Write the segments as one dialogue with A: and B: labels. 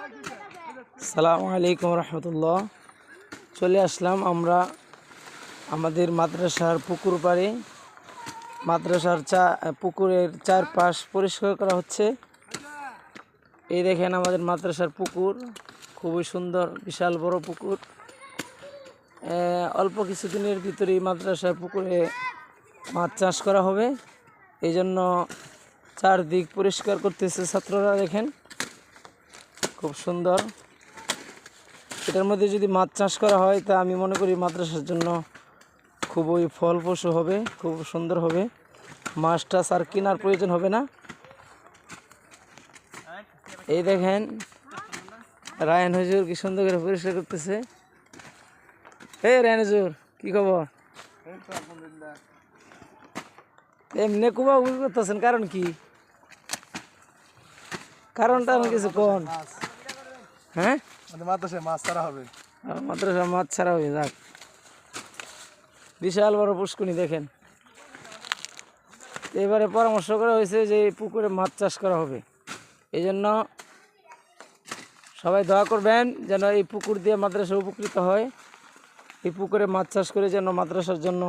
A: আসসালামু আলাইকুম রহমতুল্লাহ। চলে আসলাম আমরা আমাদের মাদ্রাসার পুকুর পাড়ে। মাদ্রাসার পুকুরের চারপাশ পরিষ্কার করা হচ্ছে। এই দেখেন আমাদের মাদ্রাসার পুকুর, খুবই সুন্দর, বিশাল বড় পুকুর। অল্প কিছুদিনের ভিতরেই মাদ্রাসার পুকুরে মাছ চাষ করা হবে। এই জন্য চারদিক পরিষ্কার করতেছে ছাত্ররা। দেখেন খুব সুন্দর। এটার মধ্যে যদি মাছ চাষ করা হয় তা আমি মনে করি মাদ্রাসার জন্য খুবই ফলপ্রসূ হবে, খুব সুন্দর হবে। মাছ টাছ আর কেনার প্রয়োজন হবে না। এই দেখেন রায়ন হুজুর কি সুন্দর করে পরিষ্কার করতেছে। রায়ন হুজুর কি খবর? এমনি কুবা করতেছেন, কারণ কি? কারণটা আমি কিছু কোন? হ্যাঁ,
B: মাদ্রাসায় মাছ ছাড়া হবে।
A: মাদ্রাসা মাছ ছাড়া হবে। যাক, বিশাল বড় পুষ্কুনি দেখেন। এবারে পরামর্শ করা হয়েছে যে এই পুকুরে মাছ চাষ করা হবে। এই জন্য সবাই দোয়া করবেন যেন এই পুকুর দিয়ে মাদ্রাসা উপকৃত হয়। এই পুকুরে মাছ চাষ করে যেন মাদ্রাসার জন্য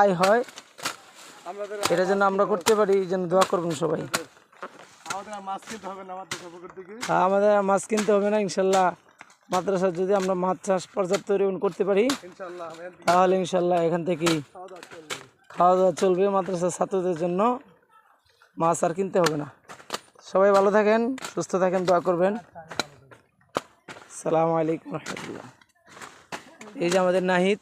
A: আয় হয়, এটা যেন আমরা করতে পারি, যেন দোয়া করবেন সবাই।
B: আমাদের আর মাছ কিনতে হবে না মাদ্রাসা পুকুর থেকে।
A: আমাদের আর মাছ কিনতে হবে না ইনশাল্লাহ। মাদ্রাসা যদি আমরা মাছ চাষ পর্যাপ্ত পরিমাণ করতে পারি তাহলে ইনশাল্লাহ এখান থেকেই খাওয়া দাওয়া চলবে। মাদ্রাসার ছাত্রদের জন্য মাছ আর কিনতে হবে না। সবাই ভালো থাকেন, সুস্থ থাকেন, দোয়া করবেন। আসসালামু আলাইকুম রহমতুল্লাহ। এই যে আমাদের নাহিদ।